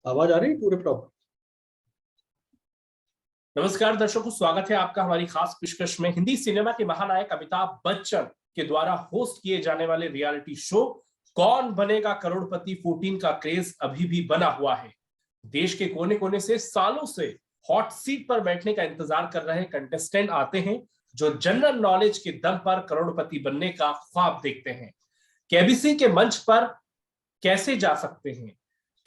आवाज आ रही है पूरे प्रॉपर? नमस्कार दर्शकों, स्वागत है आपका हमारी खास पेशकश में। हिंदी सिनेमा के महानायक अमिताभ बच्चन के द्वारा होस्ट किए जाने वाले रियलिटी शो कौन बनेगा करोड़पति 14 का क्रेज अभी भी बना हुआ है। देश के कोने कोने से सालों से हॉट सीट पर बैठने का इंतजार कर रहे कंटेस्टेंट आते हैं जो जनरल नॉलेज के दम पर करोड़पति बनने का ख्वाब देखते हैं। केबीसी के मंच पर कैसे जा सकते हैं,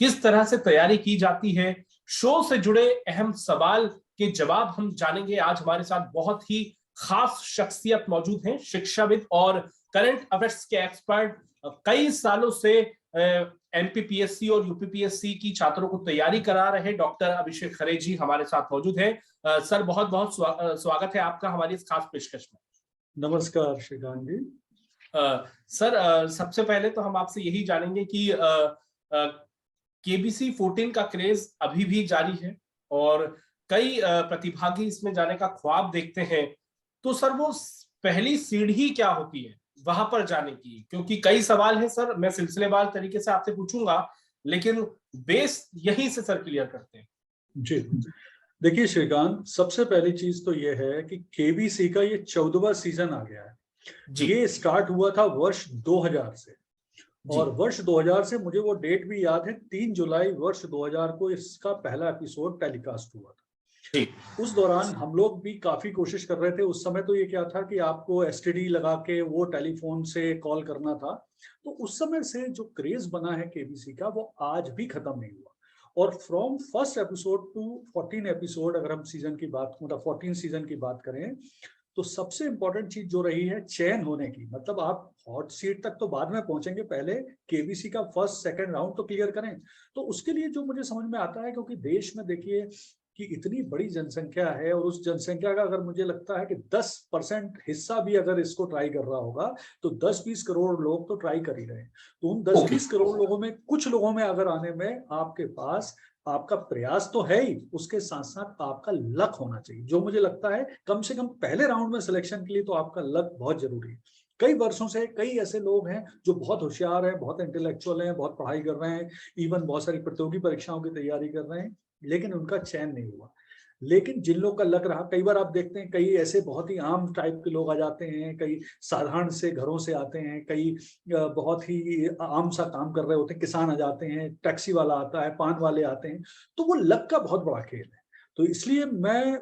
किस तरह से तैयारी की जाती है, शो से जुड़े अहम सवाल के जवाब हम जानेंगे। आज हमारे साथ बहुत ही खास शख्सियत मौजूद हैं, शिक्षाविद और करंट अफेयर्स के एक्सपर्ट। कई सालों से एमपीपीएससी और यूपीपीएससी की छात्रों को तैयारी करा रहे डॉक्टर अभिषेक खरे जी हमारे साथ मौजूद हैं। सर, बहुत बहुत स्वागत है आपका हमारी इस खास पेशकश में। नमस्कार श्रीकांत जी। सर, सबसे पहले तो हम आपसे यही जानेंगे कि केबीसी 14 का क्रेज अभी भी जारी है और कई प्रतिभागी इसमें जाने का ख्वाब देखते हैं। तो सर, वो पहली सीढ़ी क्या होती है वहां पर जाने की? क्योंकि कई सवाल हैं सर, मैं सिलसिलेवार तरीके से आपसे पूछूंगा, लेकिन बेस यहीं से सर क्लियर करते हैं। जी देखिए श्रीकांत, सबसे पहली चीज तो ये है कि केबीसी का ये 14वां सीजन आ गया है। ये स्टार्ट हुआ था वर्ष 2000 से और वर्ष 2000 से मुझे वो डेट भी याद है, 3 जुलाई वर्ष 2000 को इसका पहला एपिसोड टेलीकास्ट हुआ था। उस दौरान हम लोग भी काफी कोशिश कर रहे थे। उस समय तो ये क्या था कि आपको एसटीडी लगा के वो टेलीफोन से कॉल करना था। तो उस समय से जो क्रेज बना है केबीसी का वो आज भी खत्म नहीं हुआ। और from first episode to 14 episode, अगर हम सीजन की बात, मतलब 14 सीजन की बात करें, तो सबसे इंपॉर्टेंट चीज जो रही है चयन होने की। मतलब आप हॉट सीट तक तो बाद में पहुंचेंगे, पहले केबीसी का फर्स्ट सेकंड राउंड तो क्लियर करें। तो उसके लिए जो मुझे समझ में आता है, क्योंकि देश में देखिए कि इतनी बड़ी जनसंख्या है और उस जनसंख्या का अगर मुझे लगता है कि 10% हिस्सा भी अगर इसको ट्राई कर रहा होगा तो 10-20 करोड़ लोग तो ट्राई कर ही रहे हैं। तो उन 10-20 करोड़ लोगों में कुछ लोगों में अगर आने में आपके पास आपका प्रयास तो है ही, उसके साथ साथ आपका लक होना चाहिए। जो मुझे लगता है कम से कम पहले राउंड में सिलेक्शन के लिए तो आपका लक बहुत जरूरी है। कई वर्षों से कई ऐसे लोग हैं जो बहुत होशियार हैं, बहुत इंटेलेक्चुअल हैं, बहुत पढ़ाई कर रहे हैं, इवन बहुत सारी प्रतियोगी परीक्षाओं की तैयारी कर रहे हैं, लेकिन उनका चयन नहीं हुआ। लेकिन जिन लोग का लग रहा, कई बार आप देखते हैं कई ऐसे बहुत ही आम टाइप के लोग आ जाते हैं, कई साधारण से घरों से आते हैं, कई बहुत ही आम सा काम कर रहे होते हैं, किसान आ जाते हैं, टैक्सी वाला आता है, पान वाले आते हैं। तो वो लक का बहुत बड़ा खेल है। तो इसलिए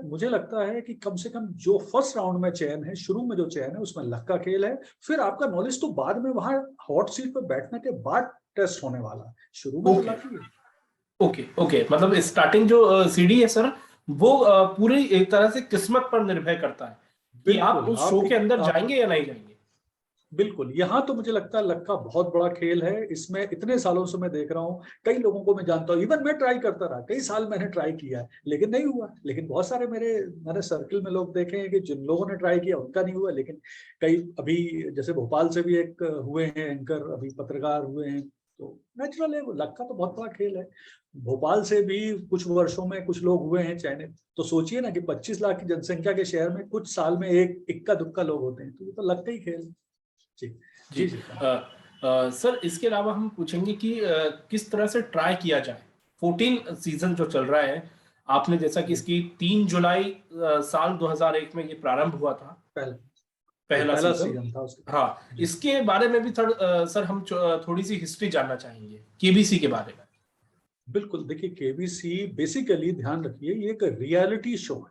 मुझे लगता है कि कम से कम जो फर्स्ट राउंड में चयन है, शुरू में जो चयन है, उसमें लक का खेल है। फिर आपका नॉलेज तो बाद में वहां हॉट सीट पर बैठने के बाद टेस्ट होने वाला है। शुरू में तो लक ही है। ओके, मतलब स्टार्टिंग जो सीढ़ी है सर, वो पूरी एक तरह से किस्मत पर निर्भर करता है कि आप उस शो के अंदर जाएंगे या नहीं जाएंगे। बिल्कुल, यहाँ तो मुझे लगता है लक का बहुत बड़ा खेल है। इसमें इतने सालों से मैं देख रहा हूँ, कई लोगों को मैं जानता हूँ, इवन मैं ट्राई करता रहा, कई साल मैंने ट्राई किया है लेकिन नहीं हुआ। लेकिन बहुत सारे मैंने सर्किल में लोग देखे हैं कि जिन लोगों ने ट्राई किया उनका नहीं हुआ। लेकिन कई अभी जैसे भोपाल से भी एक हुए हैं एंकर, अभी पत्रकार हुए हैं। तो नेचुरल है, वो लक का तो बहुत बड़ा खेल है। भोपाल से भी कुछ वर्षों में कुछ लोग हुए हैं चयनित। तो सोचिए ना कि 25 लाख की जनसंख्या के शहर में कुछ साल में एक इक्का दुक्का लोग होते हैं। तो ये तो लक का ही खेल है। जी। सर, इसके अलावा हम पूछेंगे कि किस तरह से ट्राई किया जाए। 14 सीजन जो चल रहा है, आपने जैसा कि इसकी 3 जुलाई साल 2001 में ये प्रारंभ हुआ था, पहला सीजन था उसका। हाँ, इसके बारे में भी सर हम थोड़ी सी हिस्ट्री जानना चाहेंगे केबीसी के बारे में। बिल्कुल, देखिए केबीसी बेसिकली, ध्यान रखिए, ये एक रियलिटी शो है।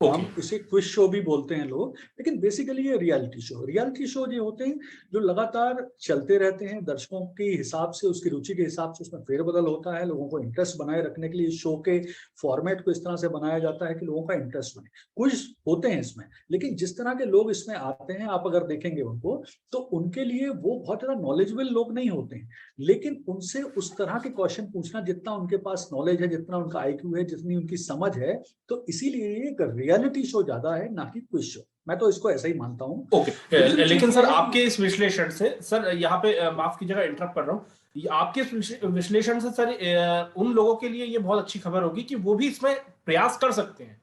हम इसे क्विज शो भी बोलते हैं लोग, लेकिन बेसिकली ये रियलिटी शो ये होते हैं जो लगातार चलते रहते हैं। दर्शकों के हिसाब से, उसकी रुचि के हिसाब से उसमें फेरबदल होता है। लोगों को इंटरेस्ट बनाए रखने के लिए शो के फॉर्मेट को इस तरह से बनाया जाता है कि लोगों का इंटरेस्ट बने। क्विज होते हैं इसमें, लेकिन जिस तरह के लोग इसमें आते हैं, आप अगर देखेंगे उनको, तो उनके लिए वो बहुत ज्यादा नॉलेजेबल लोग नहीं होते हैं। लेकिन उनसे उस तरह के क्वेश्चन पूछना, जितना उनके पास नॉलेज है, जितना उनका आईक्यू है, जितनी उनकी समझ है, तो इसीलिए ये रियलिटी शो ज्यादा है, ना कि क्विज शो। मैं तो इसको ऐसा ही मानता हूँ। लेकिन सर, आपके इस विश्लेषण से, सर यहाँ पे माफ कीजिएगा, इंटरप्ट कर रहा हूँ, आपके इस विश्लेषण से सर उन लोगों के लिए ये बहुत अच्छी खबर होगी कि वो भी इसमें प्रयास कर सकते हैं।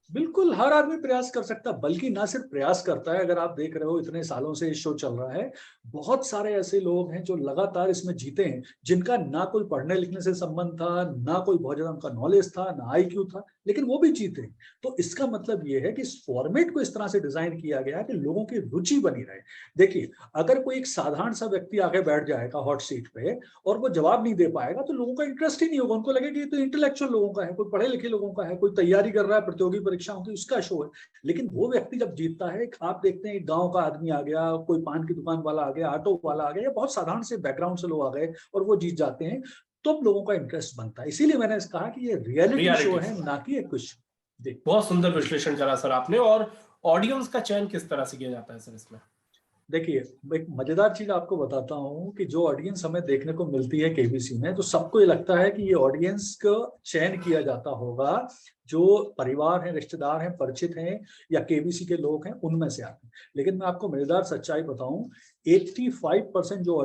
बिल्कुल हर आदमी प्रयास कर सकता है, बल्कि ना सिर्फ प्रयास करता है। अगर आप देख रहे हो इतने सालों से ये शो चल रहा है, बहुत सारे ऐसे लोग हैं जो लगातार इसमें जीते हैं, जिनका ना कोई पढ़ने लिखने से संबंध था, ना कोई बहुत ज्यादा उनका नॉलेज था, ना आईक्यू था, लेकिन वो भी जीते। तो इसका मतलब ये है कि इस फॉर्मेट को इस तरह से डिजाइन किया गया है कि लोगों की रुचि बनी रहे। देखिए, अगर कोई एक साधारण सा व्यक्ति आके बैठ जाएगा हॉट सीट पे और वो जवाब नहीं दे पाएगा, तो लोगों का इंटरेस्ट ही नहीं होगा। उनको लगेगा ये तो इंटेलेक्चुअल लोगों का है, कोई पढ़े लिखे लोगों का है, कोई तैयारी कर रहा है प्रतियोगी परीक्षाओं की, उसका शो है। लेकिन वो व्यक्ति जब जीतता है, आप देखते हैं एक गांव का आदमी आ गया, कोई पान की दुकान वाला आ गया, ऑटो वाला आ गया, या बहुत साधारण से बैकग्राउंड से लोग आ गए और वो जीत जाते हैं, तब लोगों का इंटरेस्ट बनता है। इसीलिए मैंने कहा कि ये रियलिटी शो रियलिटी है, ना कि एक कुछ। बहुत सुंदर विश्लेषण करा सर आपने। और ऑडियंस का चयन किस तरह से किया जाता है सर इसमें? देखिए, एक मजेदार चीज आपको बताता हूँ कि जो ऑडियंस हमें देखने को मिलती है केबीसी में, तो सबको ये लगता है कि ये ऑडियंस का चयन किया जाता होगा जो परिवार हैं, रिश्तेदार हैं, परिचित हैं, या केबीसी के लोग हैं, उनमें से आते हैं। लेकिन मैं आपको मजेदार सच्चाई बताऊं, 85% जो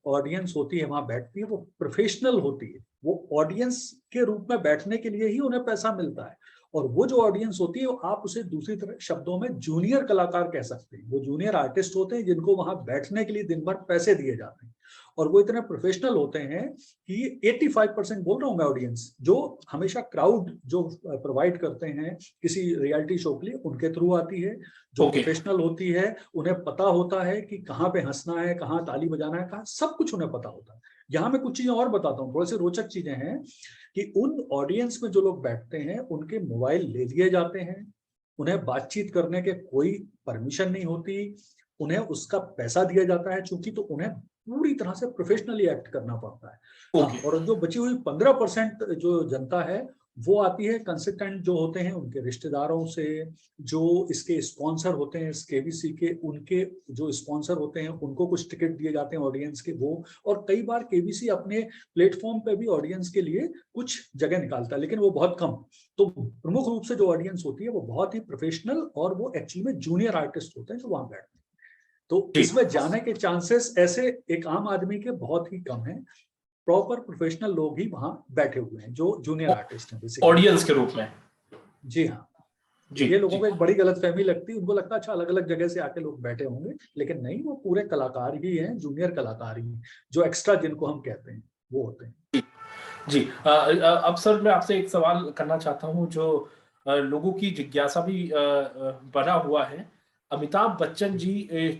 ऑडियंस होती है वहां बैठती है, वो प्रोफेशनल होती है। वो ऑडियंस के रूप में बैठने के लिए ही उन्हें पैसा मिलता है। और वो जो ऑडियंस होती है, आप उसे दूसरी तरह शब्दों में जूनियर कलाकार कह सकते हैं। वो जूनियर आर्टिस्ट होते हैं जिनको वहां बैठने के लिए दिन भर पैसे दिए जाते हैं। और वो इतने प्रोफेशनल होते हैं कि 85% बोल रहा हूं मैं, ऑडियंस जो हमेशा क्राउड जो प्रोवाइड करते हैं किसी रियलिटी शो के लिए, उनके थ्रू आती है। जो प्रोफेशनल होती है, उन्हें पता होता है कि कहाँ पे हंसना है, कहाँ ताली बजाना है, कहाँ, सब कुछ उन्हें पता होता है। यहाँ मैं कुछ चीजें और बताता हूँ, थोड़ी सी रोचक चीजें हैं कि उन ऑडियंस में जो लोग बैठते हैं, उनके मोबाइल ले लिए जाते हैं, उन्हें बातचीत करने के कोई परमिशन नहीं होती, उन्हें उसका पैसा दिया जाता है चूंकि, तो उन्हें पूरी तरह से प्रोफेशनली एक्ट करना पड़ता है। हाँ, और जो बची हुई 15% जो जनता है, वो आती है कंसल्टेंट जो होते हैं उनके रिश्तेदारों से, जो इसके स्पॉन्सर होते हैं, इस केबीसी के, उनके जो स्पॉन्सर होते हैं उनको कुछ टिकट दिए जाते हैं ऑडियंस के वो। और कई बार केबीसी अपने प्लेटफॉर्म पे भी ऑडियंस के लिए कुछ जगह निकालता है, लेकिन वो बहुत कम। तो प्रमुख रूप से जो ऑडियंस होती है वो बहुत ही प्रोफेशनल, और वो एक्चुअली में जूनियर आर्टिस्ट होते हैं जो वहां बैठते हैं। तो इसमें जाने के चांसेस ऐसे एक आम आदमी के बहुत ही कम हैं। प्रॉपर प्रोफेशनल लोग ही वहां बैठे हुए हैं जो जूनियर आर्टिस्ट हैं बेसिकली, ऑडियंस के रूप में। जी हाँ। जी ये लोगों जी को एक बड़ी गलतफहमी लगती है, उनको लगता है अच्छा अलग अलग जगह से आके लोग बैठे होंगे, लेकिन नहीं, वो पूरे कलाकार ही हैं, जूनियर कलाकार ही, जो एक्स्ट्रा जिनको हम कहते हैं वो होते हैं। जी। अब सर मैं आपसे एक सवाल करना चाहता हूँ जो लोगों की जिज्ञासा भी बना हुआ है। अमिताभ बच्चन जी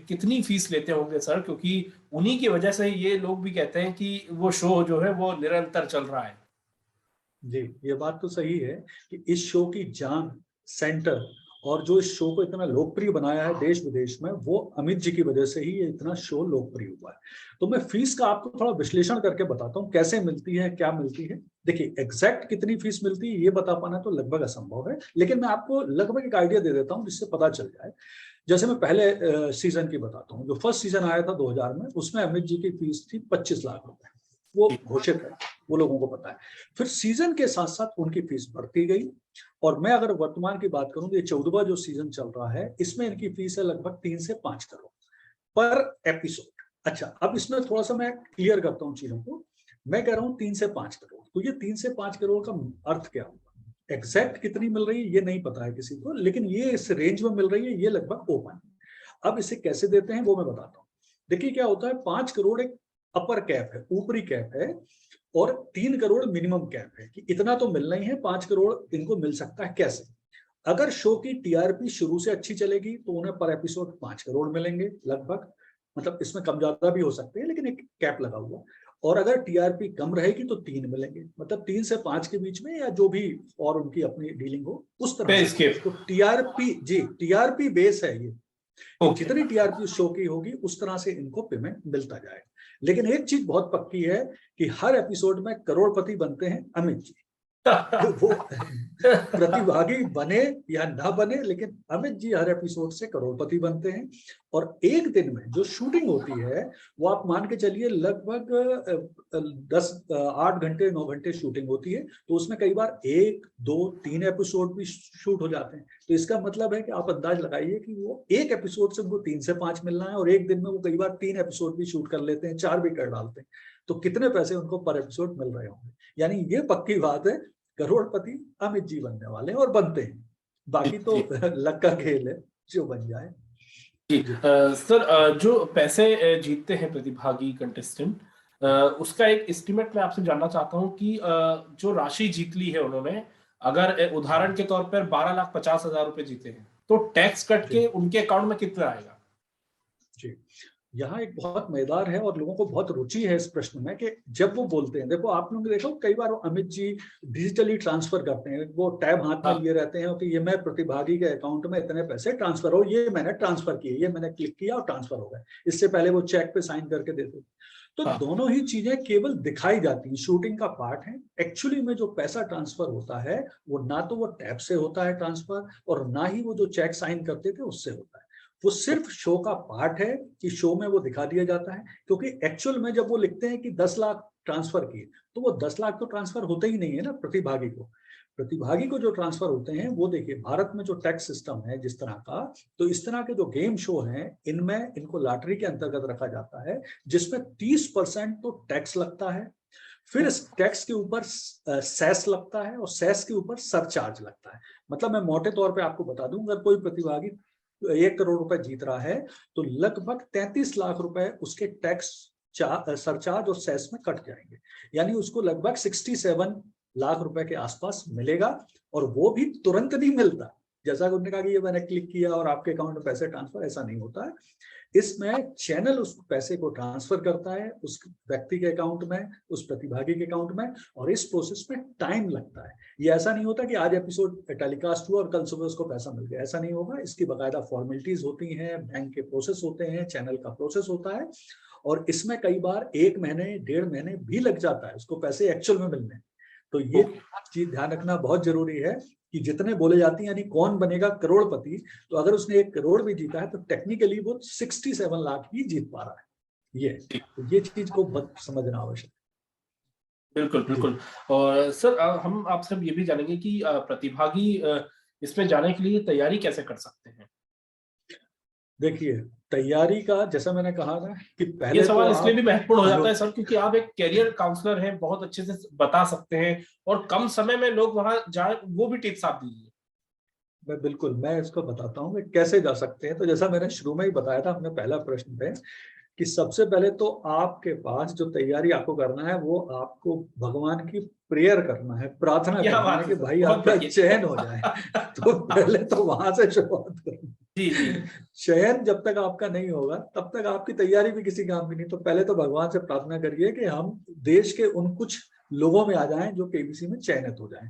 कितनी फीस लेते होंगे सर? क्योंकि उन्हीं की वजह से ये लोग भी कहते हैं कि वो शो जो है वो निरंतर चल रहा है। जी, ये बात तो सही है कि इस शो की जान, सेंटर, और जो इस शो को इतना लोकप्रिय बनाया है देश विदेश में, वो अमित जी की वजह से ही ये इतना शो लोकप्रिय हुआ है। तो मैं फीस का आपको थोड़ा विश्लेषण करके बताता हूँ, कैसे मिलती है, क्या मिलती है। देखिए, एग्जैक्ट कितनी फीस मिलती है ये बता पाना तो लगभग असंभव है, लेकिन मैं आपको लगभग एक आइडिया दे देता हूँ जिससे पता चल जाए। जैसे मैं पहले सीजन की बताता हूँ। जो फर्स्ट सीजन आया था 2000 में, उसमें अमित जी की फीस थी 25 लाख रुपए, वो घोषित है, वो लोगों को पता है। फिर सीजन के साथ साथ उनकी फीस बढ़ती गई, और मैं अगर वर्तमान की बात करूं तो ये 14वां जो सीजन चल रहा है, इसमें इनकी फीस है लगभग 3 से 5 करोड़ पर एपिसोड। अच्छा, अब इसमें थोड़ा सा मैं क्लियर करता हूँ चीजों को। मैं कह रहा हूँ 3 से 5 करोड़, तो ये 3 से 5 करोड़ का अर्थ क्या होगा, एग्जैक्ट कितनी मिल रही है ये नहीं पता है किसी को, लेकिन ये इस रेंज में मिल रही है, ये लगभग ओपन। अब इसे कैसे देते हैं वो मैं बताता हूँ। देखिए क्या होता है, 5 करोड़ एक अपर कैप है, ऊपरी कैप है, और 3 करोड़ मिनिमम कैप है कि इतना तो मिलना ही है। 5 करोड़ इनको मिल सकता है कैसे? अगर शो की टीआरपी शुरू से अच्छी चलेगी तो उन्हें पर एपिसोड 5 करोड़ मिलेंगे लगभग, मतलब इसमें कम ज्यादा भी हो सकते हैं, लेकिन एक कैप लगा हुआ। और अगर टीआरपी कम रहेगी तो 3 मिलेंगे, मतलब 3 से 5 के बीच में, या जो भी और उनकी अपनी डीलिंग हो उस तरह से। तो टीआरपी, जी, टीआरपी बेस है ये, जितनी टीआरपी शो की होगी उस तरह से इनको पेमेंट मिलता जाएगा। लेकिन एक चीज बहुत पक्की है कि हर एपिसोड में करोड़पति बनते हैं अमित जी। वो प्रतिभागी बने या ना बने, लेकिन अमित जी हर एपिसोड से करोड़पति बनते हैं। और एक दिन में जो शूटिंग होती है, वो आप मान के चलिए लगभग 8 घंटे 9 घंटे शूटिंग होती है। तो उसमें कई बार 1 2 3 एपिसोड भी शूट हो जाते हैं। तो इसका मतलब है कि आप अंदाज लगाइए कि वो एक एपिसोड से उनको 3 से 5 मिलना है, और एक दिन में वो कई बार 3 एपिसोड भी शूट कर लेते हैं, 4 भी कर डालते हैं। तो कितने पैसे उनको पर एपिसोड मिल रहे होंगे। यानी ये पक्की बात है, करोड़पति अमित जी बनने वाले हैं और बनते हैं। बाकी तो लक का खेल है, जो बन जाए। जी सर, जो पैसे जीतते हैं प्रतिभागी कंटेस्टेंट, उसका एक एस्टिमेट मैं आपसे जानना चाहता हूं कि जो राशि जीत ली है उन्होंने, अगर उदाहरण के तौर पर 12,50,000 रुपए जीते हैं, तो टैक्स कट के उनके अकाउंट में कितना आएगा? जी, यहाँ एक बहुत मजेदार है और लोगों को बहुत रुचि है इस प्रश्न में कि जब वो बोलते हैं, देखो आप लोग देखो कई बार अमित जी डिजिटली ट्रांसफर करते हैं, वो टैब हाथ में लिए रहते हैं कि ये मैं प्रतिभागी के अकाउंट में इतने पैसे ट्रांसफर हो, ये मैंने ट्रांसफर किए, ये मैंने क्लिक किया और ट्रांसफर हो गए। इससे पहले वो चेक पे साइन करके देते। तो दोनों ही चीजें केवल दिखाई जाती हैं, शूटिंग का पार्ट है। एक्चुअली में जो पैसा ट्रांसफर होता है वो ना तो वो टैब से होता है ट्रांसफर, और ना ही वो जो चेक साइन करते थे उससे होता है। वो सिर्फ शो का पार्ट है कि शो में वो दिखा दिया जाता है, क्योंकि एक्चुअल में जब वो लिखते हैं कि 10 लाख ट्रांसफर किए, तो वो 10 लाख तो ट्रांसफर होते ही नहीं है ना प्रतिभागी को। प्रतिभागी को जो ट्रांसफर होते हैं वो देखिए, भारत में जो टैक्स सिस्टम है जिस तरह का, तो इस तरह के जो गेम शो हैं इनमें इनको लॉटरी के अंतर्गत रखा जाता है, जिसमें 30% तो टैक्स लगता है, फिर इस टैक्स के ऊपर सेस लगता है, और सेस के ऊपर सरचार्ज लगता है। मतलब मैं मोटे तौर पे आपको बता दूं, अगर कोई प्रतिभागी 1 करोड़ रुपए जीत रहा है तो लगभग 33 लाख रुपए उसके टैक्स, सरचार्ज और सेस में कट जाएंगे, यानी उसको लगभग 67 लाख रुपए के आसपास मिलेगा। और वो भी तुरंत नहीं मिलता, जैसा कि उन्होंने कहा कि ये मैंने क्लिक किया और आपके अकाउंट में पैसे ट्रांसफर, ऐसा नहीं होता है। इसमें चैनल उस पैसे को ट्रांसफर करता है उस व्यक्ति के अकाउंट में, उस प्रतिभागी के अकाउंट में, और इस प्रोसेस में टाइम लगता है। ये ऐसा नहीं होता कि आज एपिसोड टेलीकास्ट हुआ और कल सुबह उसको पैसा मिल गया, ऐसा नहीं होगा। इसकी बाकायदा फॉर्मेलिटीज होती हैं, बैंक के प्रोसेस होते हैं, चैनल का प्रोसेस होता है, और इसमें कई बार 1 महीने 1.5 महीने भी लग जाता है उसको पैसे एक्चुअल में मिलने। तो ये चीज ध्यान रखना बहुत जरूरी है कि जितने बोले जाती है यानी कौन बनेगा करोड़पति, तो अगर उसने 1 करोड़ भी जीता है तो टेक्निकली वो 67 लाख ही जीत पा रहा है। ये चीज को समझना आवश्यक है। बिल्कुल बिल्कुल। और सर हम आपसे ये भी जानेंगे कि प्रतिभागी इसमें जाने के लिए तैयारी कैसे कर सकते हैं? देखिए, तैयारी का जैसा मैंने कहा ना कि पहले ये सवाल तो इसलिए भी महत्वपूर्ण हो जाता है सर, क्योंकि आप एक कैरियर काउंसलर हैं, बहुत अच्छे से बता सकते हैं, और कम समय में लोग वहां जाए, वो भी टिप्स आप दीजिए। मैं इसको बताता हूँ कि कैसे जा सकते हैं। तो जैसा मैंने शुरू में ही बताया था अपने पहला प्रश्न पे, कि सबसे पहले तो आपके पास जो तैयारी आपको करना है वो आपको भगवान की प्रेयर करना है, प्रार्थना क्या करना है बात कि है सर, भाई बहुत आपका बढ़िया। चयन हो जाए। तो पहले तो वहां से शुरुआत करनी। जी जी। चयन जब तक आपका नहीं होगा तब तक आपकी तैयारी भी किसी काम की नहीं। तो पहले तो भगवान से प्रार्थना करिए कि हम देश के उन कुछ लोगों में आ जाएं जो केबीसी में चयनित हो जाएं,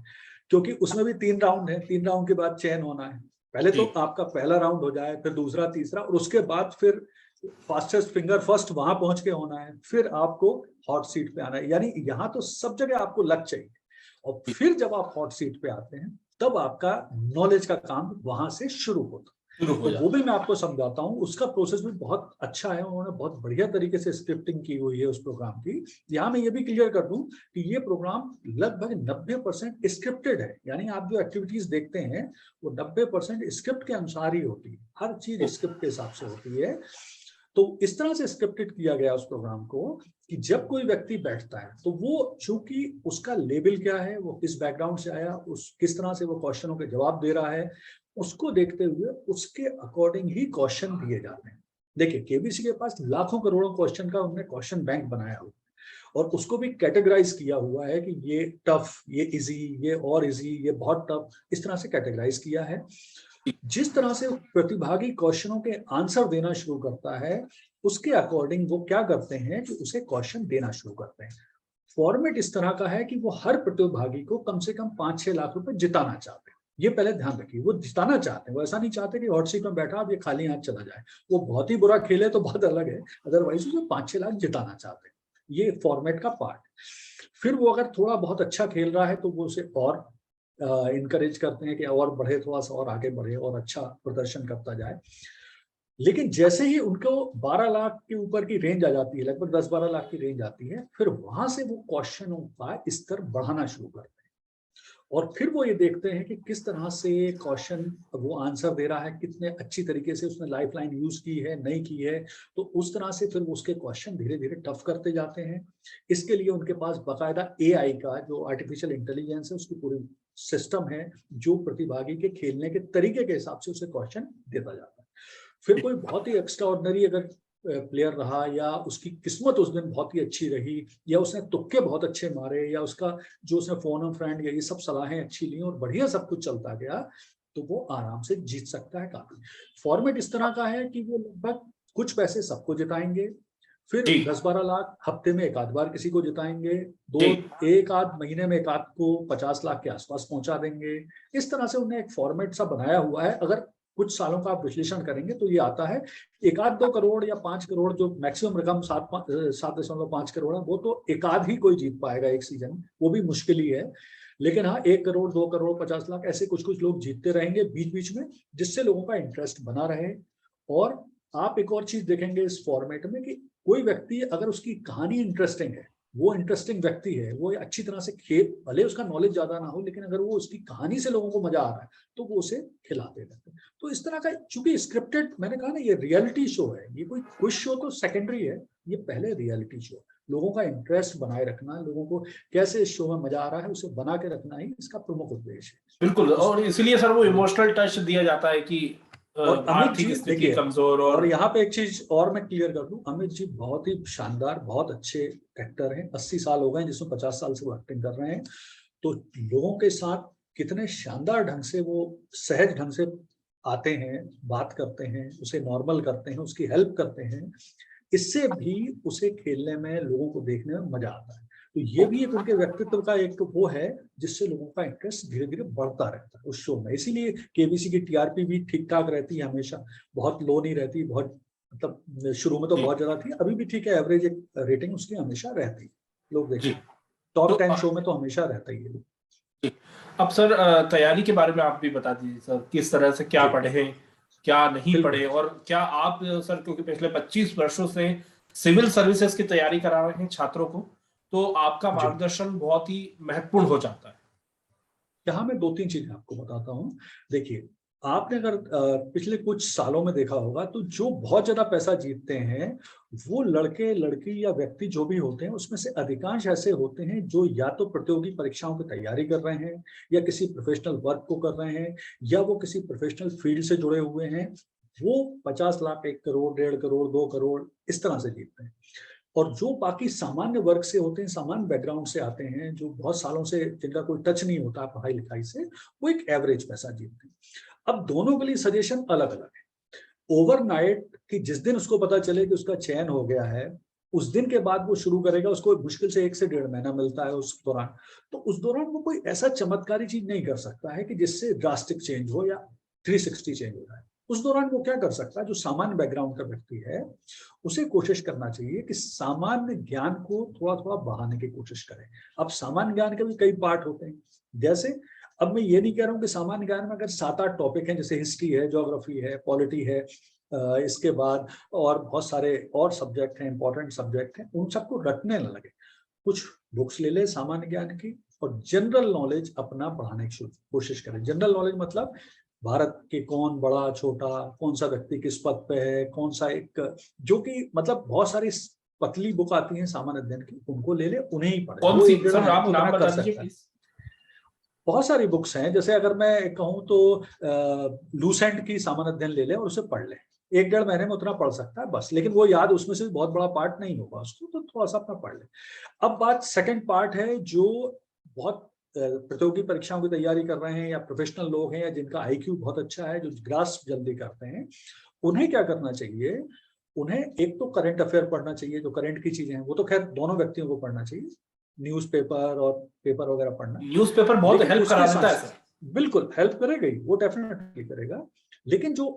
क्योंकि उसमें भी 3 राउंड है, 3 राउंड के बाद चयन होना है। पहले तो आपका पहला राउंड हो जाए, फिर दूसरा, तीसरा, और उसके बाद फिर फास्टेस्ट फिंगर फर्स्ट वहां पहुंच के होना है, फिर आपको हॉट सीट पे आना है। यानी यहाँ तो सब जगह आपको लक चाहिए, और फिर जब आप हॉट सीट पे आते हैं तब आपका नॉलेज का काम वहां से शुरू होता है। तो वो भी मैं आपको समझाता हूँ, उसका प्रोसेस भी बहुत अच्छा है, उन्होंने बहुत बढ़िया तरीके से स्क्रिप्टिंग की हुई है उस प्रोग्राम की। यहाँ मैं ये भी क्लियर कर दूं कि ये प्रोग्राम लगभग 90% स्क्रिप्टेड है, यानी आप जो एक्टिविटीज देखते हैं वो 90% स्क्रिप्ट के अनुसार ही होती है, हर चीज स्क्रिप्ट के हिसाब से होती है। तो इस तरह से स्क्रिप्टेड किया गया उस प्रोग्राम को कि जब कोई व्यक्ति बैठता है तो वो, चूंकि उसका लेवल क्या है, वो किस बैकग्राउंड से आया, उस किस तरह से वो क्वेश्चनों के जवाब दे रहा है, उसको देखते हुए उसके अकॉर्डिंग ही क्वेश्चन दिए जाते हैं। देखिए, केबीसी के पास लाखों करोड़ों क्वेश्चन का उन्होंने क्वेश्चन बैंक बनाया हुआ, और उसको भी कैटेगराइज किया हुआ है कि ये टफ, ये इजी, ये और इजी, ये बहुत टफ, इस तरह से कैटेगराइज किया है। जिस तरह से प्रतिभागी क्वेश्चनों के आंसर देना शुरू करता है, उसके अकॉर्डिंग वो क्या करते हैं कि उसे क्वेश्चन देना शुरू करते हैं। फॉर्मेट इस तरह का है कि वो हर प्रतिभागी को कम से कम 5-6 लाख रुपए जिताना चाहते हैं। ये पहले ध्यान रखिए, वो जिताना चाहते हैं, वो ऐसा नहीं चाहते कि हॉट सीट में बैठा अब ये खाली हाथ चला जाए। वो बहुत ही बुरा खेले तो बात अलग है, अदरवाइज वो 5-6 लाख जिताना चाहते हैं। ये फॉर्मेट का पार्ट। फिर वो अगर थोड़ा बहुत अच्छा खेल रहा है तो वो उसे और इनकरेज करते हैं कि और बढ़े, थोड़ा सा और आगे बढ़े और अच्छा प्रदर्शन करता जाए। लेकिन जैसे ही उनको 12 लाख के ऊपर की रेंज आ जाती है, लगभग 10-12 लाख की रेंज आती है, फिर वहां से वो क्वेश्चनों का स्तर बढ़ाना शुरू करते हैं। और फिर वो ये देखते हैं कि किस तरह से क्वेश्चन वो आंसर दे रहा है, कितने अच्छी तरीके से उसने लाइफ लाइन यूज की है, नहीं की है, तो उस तरह से फिर उसके क्वेश्चन धीरे धीरे टफ करते जाते हैं। इसके लिए उनके पास बाकायदा एआई का, जो आर्टिफिशियल इंटेलिजेंस है, उसकी पूरी सिस्टम है, जो प्रतिभागी के खेलने के तरीके के हिसाब से उसे क्वेश्चन देता जाता है। फिर कोई बहुत ही एक्स्ट्राऑर्डिनरी अगर प्लेयर रहा, या उसकी किस्मत उस दिन बहुत ही अच्छी रही, या उसने तुक्के बहुत अच्छे मारे, या उसका जो उसने फोन और फ्रेंड या ये सब सलाहें अच्छी ली और बढ़िया सब कुछ चलता गया, तो वो आराम से जीत सकता है काफी। फॉर्मेट इस तरह का है कि वो लगभग कुछ पैसे सबको जिताएंगे, फिर 10-12 लाख हफ्ते में एक आध बार किसी को जिताएंगे, एक आध महीने में एक आध को 50 लाख के आसपास पहुंचा देंगे। इस तरह से उन्हें एक फॉर्मेट सा बनाया हुआ है। अगर कुछ सालों का आप विश्लेषण करेंगे तो ये आता है 1-2 करोड़ या 5 करोड़, जो मैक्सिमम रकम 7.5 करोड़ है, वो तो एक आध ही कोई जीत पाएगा एक सीजन, वो भी मुश्किल ही है। लेकिन हाँ, 1 करोड़ 2 करोड़ 50 लाख ऐसे कुछ कुछ लोग जीतते रहेंगे बीच बीच में, जिससे लोगों का इंटरेस्ट बना रहे। और आप एक और चीज देखेंगे इस फॉर्मेट में कि कोई व्यक्ति अगर उसकी कहानी इंटरेस्टिंग है, वो इंटरेस्टिंग व्यक्ति है, वो अच्छी तरह से खेल, भले उसका नॉलेज ज्यादा ना हो, लेकिन अगर वो उसकी कहानी से लोगों को मजा आ रहा है तो वो उसे खिलाते रहते हैं। तो इस तरह का, चूंकि स्क्रिप्टेड, मैंने कहा ना ये रियलिटी शो है, ये कोई क्विज शो तो सेकेंडरी है, ये पहले रियलिटी शो। लोगों का इंटरेस्ट बनाए रखना, लोगों को कैसे इस शो में मजा आ रहा है उसे बना के रखना ही इसका प्रमुख उद्देश्य है। बिल्कुल, और इसलिए सर वो इमोशनल टच दिया जाता है कि और अमित जी आर्थिक स्थिति देखिए, कमजोर, और यहाँ पे एक चीज और मैं क्लियर कर दूं, अमित जी बहुत ही शानदार, बहुत अच्छे एक्टर हैं। 80 साल हो गए जिसमें 50 साल से वो एक्टिंग कर रहे हैं, तो लोगों के साथ कितने शानदार ढंग से वो सहज ढंग से आते हैं, बात करते हैं, उसे नॉर्मल करते हैं, उसकी हेल्प करते हैं। इससे भी उसे खेलने में, लोगों को देखने में मजा आता है। तो ये भी एक उनके व्यक्तित्व का एक तो वो है जिससे लोगों का इंटरेस्ट धीरे धीरे बढ़ता रहता है उस शो में। इसीलिए केबीसी की टीआरपी भी ठीक ठाक रहती है हमेशा, बहुत लो नहीं रहती, बहुत मतलब शुरू में तो बहुत ज्यादा थी, अभी भी ठीक है, एवरेज एक रेटिंग उसकी हमेशा रहती है। लोग देखिए टॉप 10 शो में तो हमेशा रहता ही है। अब सर तैयारी के बारे में आप भी बता दीजिए सर, किस तरह से क्या पढ़े हैं, क्या नहीं पढ़े, और क्या आप सर, क्योंकि पिछले 25 वर्षों से सिविल सर्विसेज की तैयारी करा रहे हैं छात्रों को, तो आपका मार्गदर्शन बहुत ही महत्वपूर्ण हो जाता है। यहाँ मैं 2-3 चीजें आपको बताता हूँ। देखिए, आपने अगर पिछले कुछ सालों में देखा होगा तो जो बहुत ज्यादा पैसा जीतते हैं वो लड़के लड़की या व्यक्ति जो भी होते हैं, उसमें से अधिकांश ऐसे होते हैं जो या तो प्रतियोगी परीक्षाओं की तैयारी कर रहे हैं, या किसी प्रोफेशनल वर्क को कर रहे हैं, या वो किसी प्रोफेशनल फील्ड से जुड़े हुए हैं। वो 50 लाख, 1 करोड़, 1.5 करोड़, 2 करोड़ इस तरह से जीतते हैं। और जो बाकी सामान्य वर्ग से होते हैं, सामान्य बैकग्राउंड से आते हैं, जो बहुत सालों से जिनका कोई टच नहीं होता पढ़ाई लिखाई से, वो एक एवरेज पैसा जीतते हैं। अब दोनों के लिए सजेशन अलग अलग है। ओवरनाइट कि जिस दिन उसको पता चले कि उसका चयन हो गया है, उस दिन के बाद वो शुरू करेगा, उसको मुश्किल से 1 से 1.5 महीना मिलता है उस दौरान। तो उस दौरान वो कोई ऐसा चमत्कारी चीज नहीं कर सकता है कि जिससे ड्रास्टिक चेंज हो या 360 चेंज हो जाए। उस दौरान वो क्या कर सकता है, जो सामान्य बैकग्राउंड का व्यक्ति है, उसे कोशिश करना चाहिए कि सामान्य ज्ञान को थोड़ा थोड़ा बढ़ाने की कोशिश करें। अब सामान्य ज्ञान के भी कई पार्ट होते हैं, जैसे, अब मैं ये नहीं कह रहा हूँ कि सामान्य ज्ञान में अगर 7-8 टॉपिक हैं, जैसे हिस्ट्री है, ज्योग्राफी है, पॉलिटी है, इसके बाद और बहुत सारे और सब्जेक्ट हैं, इंपॉर्टेंट सब्जेक्ट हैं, उन सबको रटने न लगे। कुछ बुक्स ले ले सामान्य ज्ञान की, और जनरल नॉलेज अपना बढ़ाने की कोशिश करें। जनरल नॉलेज मतलब भारत के कौन बड़ा छोटा, कौन सा व्यक्ति किस पद पे है, कौन सा एक, जो कि मतलब बहुत सारी पतली बुक आती हैं सामान्य अध्ययन की, उनको ले ले, उन्हें ही पढ़े। कौन सी सर, आप नाम बता दीजिए प्लीज। बहुत सारी बुक्स हैं, जैसे अगर मैं कहूँ तो लूसेंट की सामान्य अध्ययन ले ले और उसे पढ़ ले, 1-1.5 महीने में उतना पढ़ सकता है बस। लेकिन वो याद उसमें से बहुत बड़ा पार्ट नहीं होगा उसको, तो थोड़ा सा अपना पढ़ ले। अब बात सेकंड पार्ट है, जो बहुत प्रतियोगी परीक्षाओं की तैयारी कर रहे हैं, या प्रोफेशनल लोग हैं, या जिनका आईक्यू बहुत अच्छा है, जो ग्रास्प जल्दी करते हैं, उन्हें क्या करना चाहिए? उन्हें एक तो करंट अफेयर पढ़ना चाहिए, जो करंट की चीजें हैं, वो तो खैर दोनों व्यक्तियों को पढ़ना चाहिए, न्यूज़पेपर और पेपर वगैरह पढ़ना। न्यूज़पेपर बहुत हेल्प करा देता है सर। बिल्कुल हेल्प करेगा ही, वो डेफिनेटली करेगा। लेकिन जो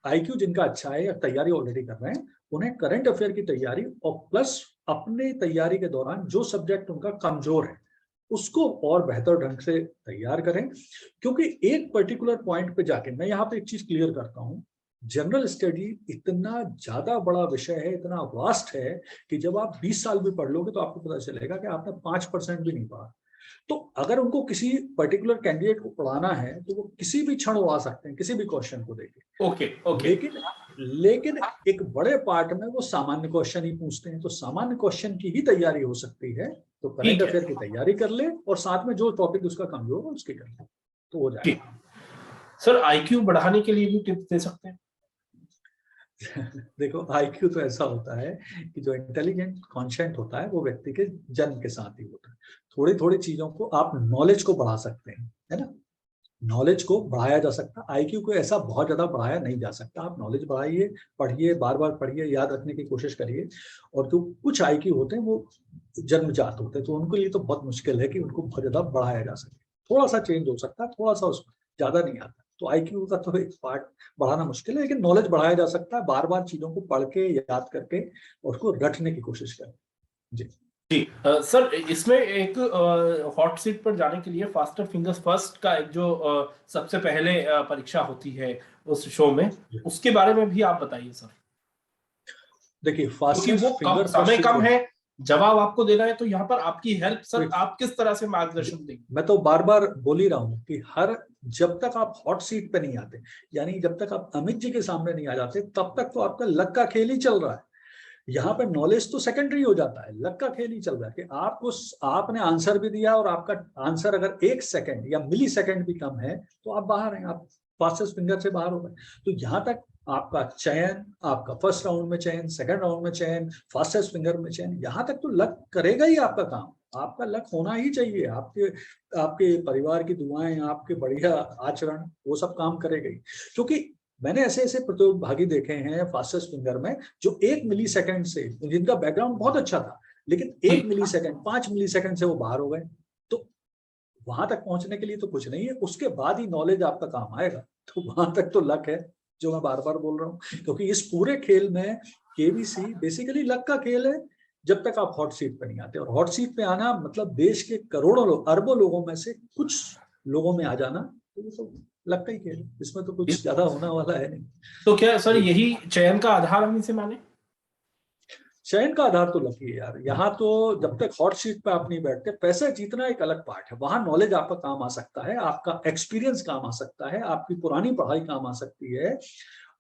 आईक्यू जिनका अच्छा है या तैयारी ऑलरेडी कर रहे हैं, उन्हें करंट अफेयर की तैयारी और प्लस अपने तैयारी के दौरान जो सब्जेक्ट उनका कमजोर है उसको और बेहतर ढंग से तैयार करें। क्योंकि एक पर्टिकुलर पॉइंट पे जाके, मैं यहाँ पे एक चीज क्लियर करता हूँ, जनरल स्टडी इतना ज्यादा बड़ा विषय है, इतना वास्ट है, कि जब आप 20 साल भी पढ़ लोगे तो आपको पता चलेगा कि आपने 5% भी नहीं पढ़ा। तो अगर उनको किसी पर्टिकुलर कैंडिडेट को पढ़ाना है तो वो किसी भी क्षण वो आ सकते हैं, किसी भी क्वेश्चन को देके। ओके। लेकिन एक बड़े पार्ट में वो सामान्य क्वेश्चन ही पूछते हैं, तो सामान्य क्वेश्चन की ही तैयारी हो सकती है। तो करंट ठीक है अफेयर की तैयारी कर ले और साथ में जो टॉपिक उसका कमजोर हो उसकी कर ले, तो हो जाएगा। सर आईक्यू बढ़ाने के लिए भी टिप्स दे सकते हैं? देखो, आईक्यू तो ऐसा होता है कि जो इंटेलिजेंट कॉन्शियंट होता है वो व्यक्ति के जन्म के साथ ही होता है। थोड़ी थोड़ी चीजों को आप नॉलेज को बढ़ा सकते हैं, है ना। नॉलेज को बढ़ाया जा सकता है, आईक्यू को ऐसा बहुत ज्यादा बढ़ाया नहीं जा सकता। आप नॉलेज बढ़ाइए, पढ़िए, बार बार पढ़िए, याद रखने की कोशिश करिए। और जो कुछ आईक्यू होते हैं वो जन्मजात होते हैं, तो उनके लिए तो बहुत मुश्किल है कि उनको बहुत ज्यादा बढ़ाया जा सके। थोड़ा सा चेंज हो सकता है, थोड़ा सा, उसमें ज्यादा नहीं आता। तो आईक्यू का तो एक पार्ट बढ़ाना मुश्किल है, लेकिन नॉलेज बढ़ाया जा सकता है बार बार चीजों को पढ़ के, याद करके, और उसको रटने की कोशिश करें। जी जी सर, इसमें एक हॉट सीट पर जाने के लिए फास्टर फिंगर्स फर्स्ट का एक जो सबसे पहले परीक्षा होती है उस शो में, उसके बारे में भी आप बताइए सर। देखिए, क्योंकि फास्टेस्ट वो कम फिंगर समय फर्स्ट कम है, जवाब आपको देना है, तो यहाँ पर आपकी हेल्प सर, सीट। आप किस तरह से मार्गदर्शन देंगे? मैं तो बार बार बोल ही रहा हूँ कि जब तक आप हॉट सीट पे नहीं आते, यानी जब तक आप अमित जी के सामने नहीं आ जाते, तब तक तो आपका लक का खेल ही चल रहा है। यहाँ पे नॉलेज तो सेकेंडरी हो जाता है, लक का खेल ही चल रहा है कि आपको, आपने आंसर भी दिया और आपका आंसर अगर 1 सेकंड या मिली सेकंड भी कम है तो आप बाहर हैं, आप फास्टेस्ट फिंगर से बाहर हो गए। तो यहाँ तक आपका चयन, आपका फर्स्ट राउंड में चयन, सेकंड राउंड में चयन, फास्टेस्ट फिंगर में चयन, यहाँ तक तो लक करेगा ही आपका काम। आपका लक होना ही चाहिए, आपके आपके परिवार की दुआएं, आपके बढ़िया आचरण, वो सब काम करेगा ही। क्योंकि मैंने ऐसे ऐसे प्रतिभागी देखे हैं फास्टेस्ट फिंगर में जो 1 मिली सेकंड से, जिनका बैकग्राउंड बहुत अच्छा था, लेकिन 1 मिली सेकंड, 5 मिली सेकंड से वो बाहर हो गए। तो वहां तक पहुंचने के लिए तो कुछ नहीं है, उसके बाद ही नॉलेज आपका काम आएगा। तो वहां तक तो लक है, जो मैं बार बार बोल रहा हूँ, क्योंकि इस पूरे खेल में केबीसी बेसिकली लक का खेल है, जब तक आप हॉट सीट पे नहीं आते। और हॉट सीट पे आना मतलब देश के करोड़ों लोग, अरबों लोगों में से कुछ लोगों में आ जाना, तो ये तो लक का ही खेल है, इसमें तो कुछ ज्यादा होने वाला है नहीं। तो क्या सर जी, यही चयन का आधार हम इसे माने? चयन का आधार तो लकी है यार। यहाँ तो जब तक हॉट सीट पे आप नहीं बैठते, पैसा जीतना एक अलग पार्ट है, वहां नॉलेज आपका काम आ सकता है, आपका एक्सपीरियंस काम आ सकता है, आपकी पुरानी पढ़ाई काम आ सकती है,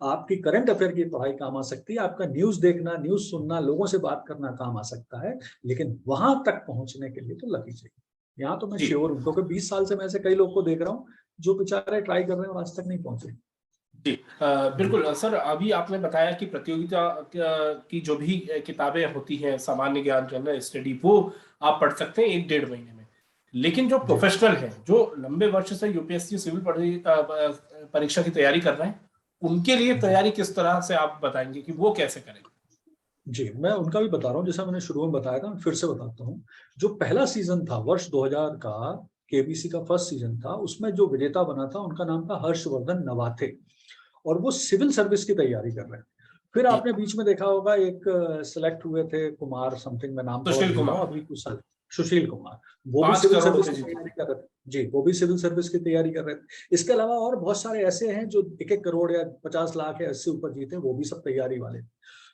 आपकी करंट अफेयर की पढ़ाई काम आ सकती है, आपका न्यूज देखना, न्यूज सुनना, लोगों से बात करना काम आ सकता है। लेकिन वहां तक पहुंचने के लिए तो लकी चाहिए। यहाँ तो मैं श्योर हूँ, क्योंकि 20 साल से मैं ऐसे कई लोग को देख रहा हूँ जो बेचारे ट्राई कर रहे हैं और आज तक नहीं पहुंचे। जी बिल्कुल सर, अभी आपने बताया कि प्रतियोगिता की जो भी किताबें होती हैं, सामान्य ज्ञान, जनरल स्टडी, वो आप पढ़ सकते हैं 1-1.5 महीने में। लेकिन जो प्रोफेशनल हैं, जो लंबे वर्ष से यूपीएससी सिविल परीक्षा की तैयारी कर रहे हैं, उनके लिए तैयारी किस तरह से आप बताएंगे कि वो कैसे करें? जी, मैं उनका भी बता रहा हूँ, जैसा मैंने शुरू में बताया था, मैं फिर से बताता हूँ। जो पहला सीजन था वर्ष 2000 का, केबीसी का फर्स्ट सीजन था, उसमें जो विजेता बना था उनका नाम था हर्षवर्धन नवाथे, और वो सिविल सर्विस की तैयारी कर रहे थे। फिर जी, आपने बीच में देखा होगा, एक सिलेक्ट हुए थे कुमार समथिंग, मैं नाम थोड़ा सुशील भूल रहा हूँ कुमार, अभी कुछ साल, सुशील कुमार, वो भी 5 सिविल करोड़ सर्विस रुपए की जीते। तैयारी कर रहे थे। जी, वो भी सिविल सर्विस की तैयारी कर रहे थे। इसके अलावा और बहुत सारे ऐसे हैं जो 1-1 करोड़ या 50 लाख या 80 ऊपर जीते, वो भी सब तैयारी वाले।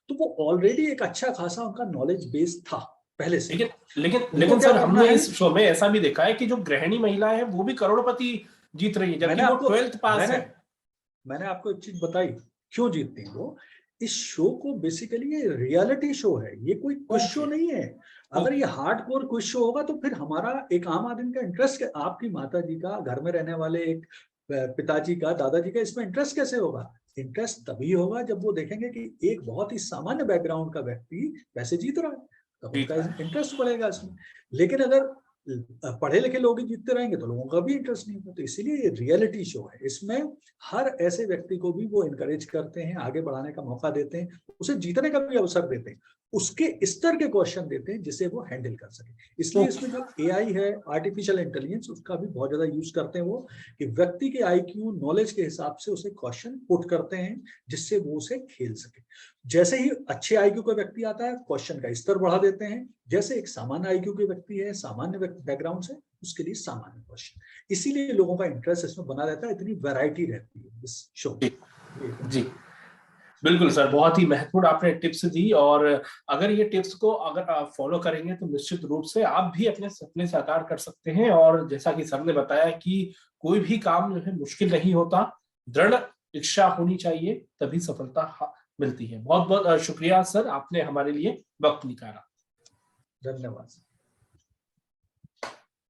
तो वो ऑलरेडी एक अच्छा खासा उनका नॉलेज बेस था पहले से। लेकिन लेकिन उनको लेकिन क्या सर, करना हमने है, इस शो में ऐसा भी देखा है कि जो गृहिणी महिला है वो भी करोड़पति जीत रही है, जबकि मैंने वो आपको 12th पास मैंने है। मैंने आपको एक चीज बताई, क्यों जीतती हैं वो। इस शो को बेसिकली ये रियलिटी शो है, ये कोई क्विज शो ओके, नहीं है। अगर ओके। ये हार्डकोर क्विज शो होगा तो फिर हमारा एक आम आदमी का इंटरेस्ट, आपकी माता जी का, घर में रहने वाले एक पिताजी का, दादाजी का इसमें इंटरेस्ट कैसे होगा। इंटरेस्ट तभी होगा जब वो देखेंगे कि एक बहुत ही सामान्य बैकग्राउंड का व्यक्ति पैसे जीत रहा है, तब जीत उनका रहा है। इंटरेस्ट बढ़ेगा इसमें। लेकिन अगर पढ़े लिखे लोग ही जीतते रहेंगे तो लोगों का भी इंटरेस्ट नहीं होगा। तो इसीलिए ये रियलिटी शो है, इसमें हर ऐसे व्यक्ति को भी वो इनकरेज करते हैं, आगे बढ़ाने का मौका देते हैं, उसे जीतने का भी अवसर देते हैं, उसके स्तर के क्वेश्चन देते हैं जिसे वो हैंडल कर सके। इसलिए ओके। इसमें जो एआई है, आर्टिफिशियल इंटेलिजेंस, उसका भी बहुत ज्यादा यूज करते हैं वो, कि व्यक्ति के आईक्यू नॉलेज के हिसाब से उसे क्वेश्चन पुट करते हैं जिससे वो उसे खेल सके। जैसे ही अच्छे आईक्यू का व्यक्ति आता है, क्वेश्चन का स्तर बढ़ा देते हैं। जैसे एक सामान्य आईक्यू के व्यक्ति है, सामान्य बैकग्राउंड से, उसके लिए सामान्य क्वेश्चन। इसीलिए लोगों का इंटरेस्ट इसमें बना रहता है, इतनी वैरायटी रहती है इस शो जी, में। जी। बिल्कुल सर, बहुत ही महत्वपूर्ण आपने टिप्स दी, और अगर ये टिप्स को अगर आप फॉलो करेंगे तो निश्चित रूप से आप भी अपने सपने साकार कर सकते हैं। और जैसा कि सर ने बताया कि कोई भी काम जो है मुश्किल नहीं होता, दृढ़ इच्छा होनी चाहिए, तभी सफलता मिलती है। बहुत बहुत शुक्रिया सर, आपने हमारे लिए वक्त निकाला। धन्यवाद।